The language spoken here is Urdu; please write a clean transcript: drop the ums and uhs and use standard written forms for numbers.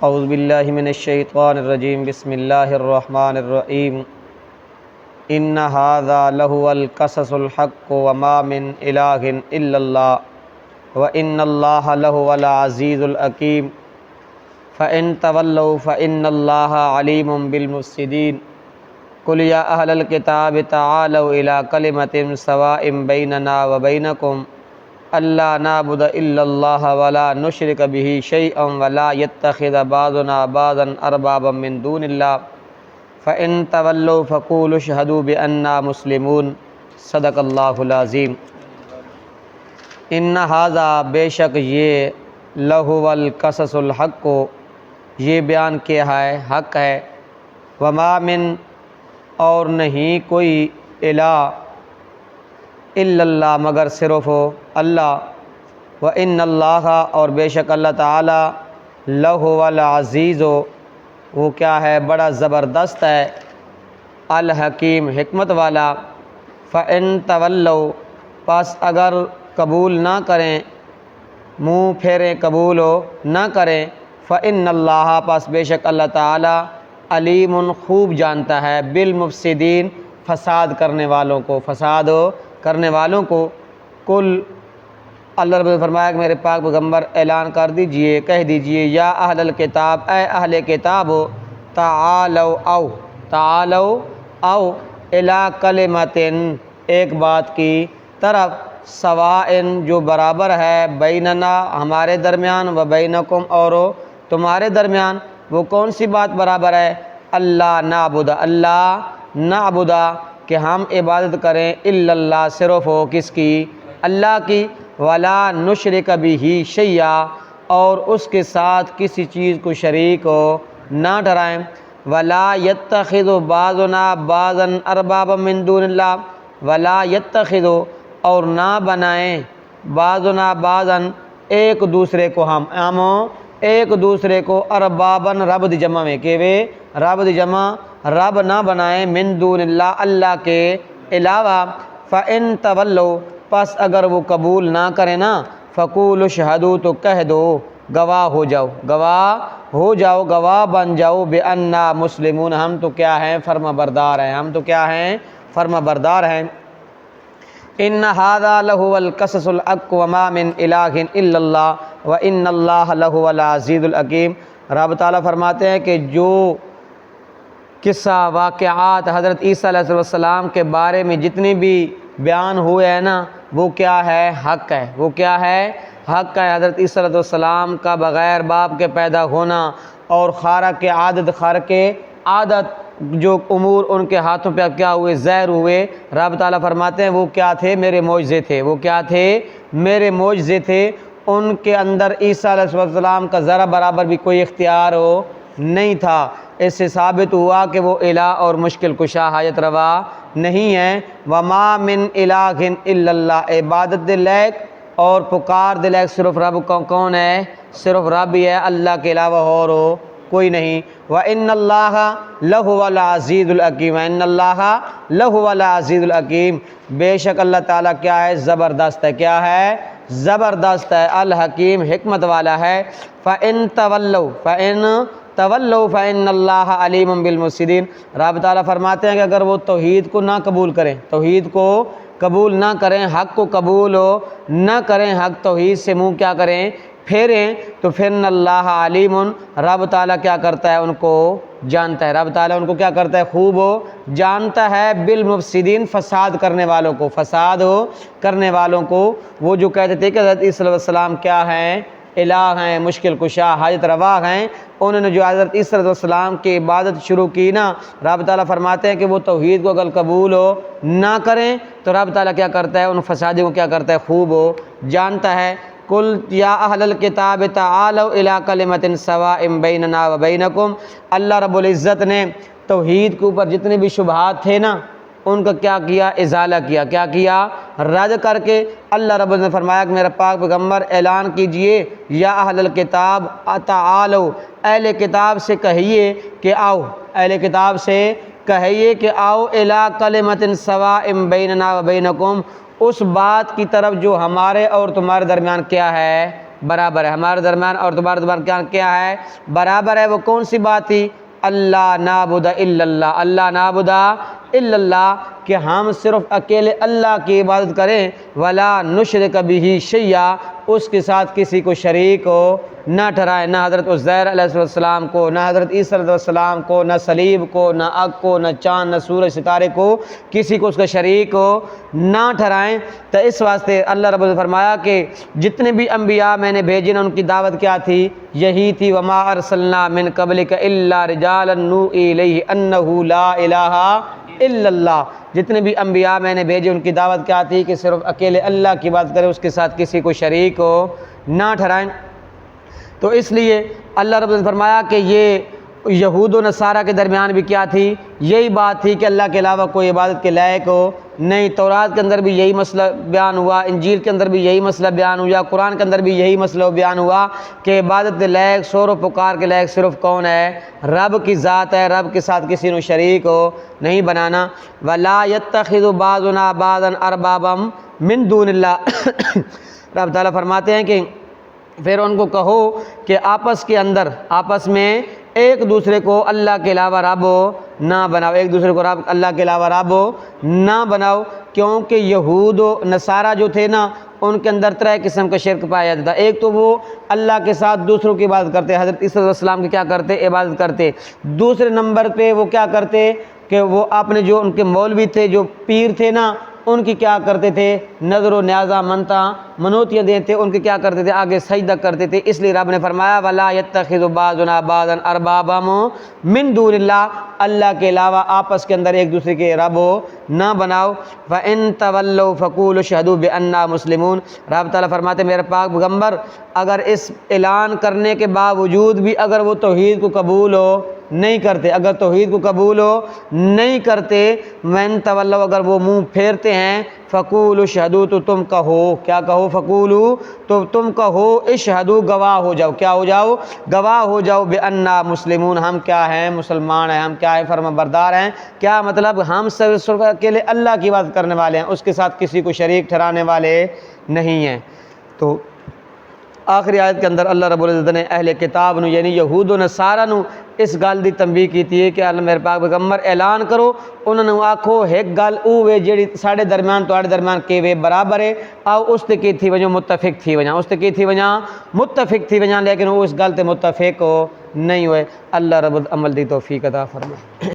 اعوذ باللہ من الشیطان الرجیم بسم اللہ الرحمن الرحیم ان ھذا لہو القصص الحق وما من الہ الا اللہ وان اللہ لہو العزیز الحکیم فان تولوا فان اللہ علیم بالمفسدین قل یا اہل الکتاب تعالوا الی کلمۃ سواء بیننا وبینکم اللہ نعبد الا اللہ ولا نشرک بہ شیئا ولا یتخذ بعضنا بعضا اربابا من دون اللہ فإن تولوا فقولوا اشہدوا بأننا مسلمون صدق اللہ العظیم۔ ان ھذا بے شک یہ لہو القصص الحق یہ بیان کیا ہے حق ہے، وما من اور نہیں کوئی الہ الا اللہ مگر صرف اللہ، وان اللہ اور بے شک اللہ تعالی لہو العزیز وہ کیا ہے بڑا زبردست ہے، الحکیم حکمت والا۔ فإن تولوا پس اگر قبول نہ کریں، منہ پھیریں قبول نہ کریں، فإن اللہ پس بے شک اللہ تعالی علیم خوب جانتا ہے بالمفسدین فساد کرنے والوں کو کل اللہ رب نے فرمایا کہ میرے پاک پیغمبر اعلان کر دیجئے، کہہ دیجئے یا اہل الکتاب اے اہل کتاب تعالوا او الی کلمۃ ایک بات کی طرف سواء جو برابر ہے بیننا ہمارے درمیان و بینکم اور تمہارے درمیان۔ وہ کون سی بات برابر ہے؟ اللہ نعبد کہ ہم عبادت کریں الا اللہ صرف ہو کس کی؟ اللہ کی، ولا نشرک بہ شیئا اور اس کے ساتھ کسی چیز کو شریک نہ ٹھہرائیں، ولا یتخذ بعضنا بعضا اربابا من دون اللہ ولا یتخذ اور نہ بنائیں بعضنا بعضا ایک دوسرے کو ہم ایک دوسرے کو اربابن رب دی جمع میں کہ وہ رب دی جمع رب نہ بنائیں من دون اللہ اللہ کے علاوہ۔ فإن تولوا پس اگر وہ قبول نہ کریں نا، فقولوا اشہدوا تو کہہ دو گواہ ہو جاؤ گواہ بن جاؤ بأننا مسلمون ہم تو کیا ہیں فرما بردار ہیں۔ ان ھذا لہو القصص الحق وما من الہ الا اللہ وان اللہ لہو العزیز الحکیم۔ رب تعالیٰ فرماتے ہیں کہ جو قصہ واقعات حضرت عیسیٰ علیہ السلام کے بارے میں جتنی بھی بیان ہوئے ہیں نا، وہ کیا ہے حق ہے حق ہے۔ حضرت عیسیٰ علیہ السلام کا بغیر باپ کے پیدا ہونا اور خارق عادت جو امور ان کے ہاتھوں پہ کیا ہوئے ظاہر ہوئے، رب تعالیٰ فرماتے ہیں وہ کیا تھے؟ میرے معجزے تھے۔ ان کے اندر عیسیٰ علیہ السلام کا ذرا برابر بھی کوئی اختیار نہیں تھا۔ اس سے ثابت ہوا کہ وہ الہ اور مشکل کشا حاجت روا نہیں ہے۔ وما من الہ الا اللہ عبادت دے لائق اور پکار دے لائق صرف رب کون ہے؟ صرف رب ہی ہے، اللہ کے علاوہ اور کوئی نہیں۔ وَإِنَّ اللَّهَ لَهُوَ الْعَزِيزُ الْحَكِيمُ وَإِنَّ اللَّهَ لَهُوَ الْعَزِيزُ الْحَكِيمُ بے شک اللہ تعالیٰ کیا ہے؟ زبردست ہے، زبردست ہے، الحکیم حکمت والا ہے۔ فَإِن تولوا فإن اللہ علیم بالمفسدین۔ رب تعالیٰ فرماتے ہیں کہ اگر وہ توحید کو نہ قبول کریں، حق کو قبول نہ کریں، حق توحید سے منہ کیا کریں؟ پھیریں، تو پھر اللہ علیم رب تعالیٰ کیا کرتا ہے؟ ان کو جانتا ہے، رب تعالیٰ ان کو کیا کرتا ہے؟ خوب جانتا ہے بالمفسدین فساد کرنے والوں کو۔ وہ جو کہتے تھے کہ حضرت عیسیٰ علیہ السلام کیا ہیں؟ الہ ہیں، مشکل کشا حاجت روا ہیں، انہوں نے جو حضرت عیسیٰ علیہ السلام کی عبادت شروع کی نا، رب تعالیٰ فرماتے ہیں کہ وہ توحید کو اگر قبول نہ کریں تو رب تعالیٰ کیا کرتا ہے؟ ان فسادی کو کیا کرتا ہے؟ خوب جانتا ہے۔ قل یا اہل الکتاب تعالوا الی کلمۃ سواء بیننا وبینکم۔ اللہ رب العزت نے توحید کے اوپر جتنے بھی شبہات تھے نا، ان کا کیا کیا؟ ازالہ کیا رد کر کے اللہ رب العزت نے فرمایا کہ میرا پاک پیغمبر اعلان کیجئے یا اہل الکتاب تعالوا اہل کتاب سے کہیے کہ آؤ الی کلمۃ سواء بیننا وبینکم اس بات کی طرف جو ہمارے اور تمہارے درمیان کیا ہے؟ برابر ہے، ہمارے درمیان اور تمہارے درمیان کیا ہے؟ برابر ہے۔ وہ کون سی بات تھی؟ اللہ نعبد الا اللہ، اللہ نعبد الا اللہ، کہ ہم صرف اکیلے اللہ کی عبادت کریں، ولا نشرک بہ شیئا، اس کے ساتھ کسی کو شریک ہو نہ ٹھہرائیں، نہ حضرت عزیر علیہ السلام کو، نہ حضرت عیسیٰ علیہ السلام کو، نہ صلیب کو، نہ آگ کو، نہ چاند، نہ سورج ستارے کو، کسی کو اس کا شریک ہو نہ ٹھہرائیں۔ تو اس واسطے اللہ رب العزت نے فرمایا کہ جتنے بھی انبیاء میں نے بھیجے ان کی دعوت کیا تھی؟ یہی تھی، وما ارسلنا من قبلک الا رجالا نوحی الیہ انہ لا الہ الا اللہ۔ جتنے بھی انبیاء میں نے بھیجے ان کی دعوت کیا تھی؟ کہ صرف اکیلے اللہ کی بات کریں، اس کے ساتھ کسی کو شریک ہو نہ ٹھہرائیں۔ تو اس لیے اللہ رب نے فرمایا کہ یہ یہود و نصارہ کے درمیان بھی کیا تھی؟ یہی بات تھی کہ اللہ کے علاوہ کوئی عبادت کے لائق ہو نہیں۔ تورات کے اندر بھی یہی مسئلہ بیان ہوا، انجیل کے اندر بھی یہی مسئلہ بیان ہوا، قرآن کے اندر بھی یہی مسئلہ بیان ہوا کہ عبادت کے لائق، شور و پکار کے لائق صرف کون ہے؟ رب کی ذات ہے، رب کے ساتھ کسی نے شریک ہو نہیں بنانا۔ وَلَا يَتَّخِذُ بَعْضُنَا بَعْضًا أَرْبَابًا مِّن دُونِ اللَّهِ، رب تعالیٰ فرماتے ہیں کہ پھر ان کو کہو کہ آپس میں ایک دوسرے کو اللہ کے علاوہ رب نہ بناؤ، ایک دوسرے کو اللہ کے علاوہ رب نہ بناؤ، کیونکہ یہود و نصارہ جو تھے نا ان کے اندر 3 قسم کا شرک پایا جاتا ہے۔ ایک تو وہ اللہ کے ساتھ دوسروں کی عبادت کرتے، حضرت عیسیٰ علیہ السلام کی کیا کرتے؟ عبادت کرتے۔ دوسرے نمبر پہ وہ کیا کرتے کہ وہ اپنے جو ان کے مولوی تھے، جو پیر تھے نا، ان کی کیا کرتے تھے؟ نظر و نیازہ منوتیاں دیتے، ان کے کیا کرتے تھے؟ آگے سجدہ کرتے تھے۔ اس لیے رب نے فرمایا وَلَا يَتَّخِذُ بَعْضُنَا بَعْضًا أَرْبَابًا مِّن دُونِ اللَّهِ، اللہ کے علاوہ آپس کے اندر ایک دوسرے کے رب نہ بناؤ۔ فَإِن تَوَلَّوْا فَقُولُوا اشْهَدُوا بِأَنَّا مُسْلِمُونَ، رب تعالیٰ فرماتے میرے پاک پیغمبر اگر اس اعلان کرنے کے باوجود بھی اگر وہ توحید کو قبول نہیں کرتے، اگر توحید کو قبول نہیں کرتے، من تولوا، اگر وہ منہ پھیرتے ہیں، فقولوا اشہدوا، تو تم کہو، کیا کہو؟ فقولوا، تو تم کہو، اشہدوا، گواہ ہو جاؤ، کیا ہو جاؤ؟ گواہ ہو جاؤ، بأننا مسلمون، ہم کیا ہیں؟ مسلمان ہیں، ہم کیا ہیں؟ فرما بردار ہیں۔ کیا مطلب؟ ہم صرف اکیلے اللہ کی بات کرنے والے ہیں، اس کے ساتھ کسی کو شریک ٹھہرانے والے نہیں ہیں۔ تو آخری آیت کے اندر اللہ رب العزت نے اہل کتاب نو یعنی یہود و نصارہ نو اس گل دی تنبیہ کیتی ہے کہ اللہ میرے پاک پیغمبر اعلان کرو، انہوں نے آکھو ایک گل اوے جیڑی ساڈے درمیان تواڈے درمیان کیوے برابر ہے، آؤ اس تے کی تھی ونجو متفق تھی ونجا، اس تے کی تھی ونجا متفق تھی ونجا، لیکن وہ اس گل تے متفق نہیں ہوئے۔ اللہ رب عمل دی توفیق عطا فرمائے۔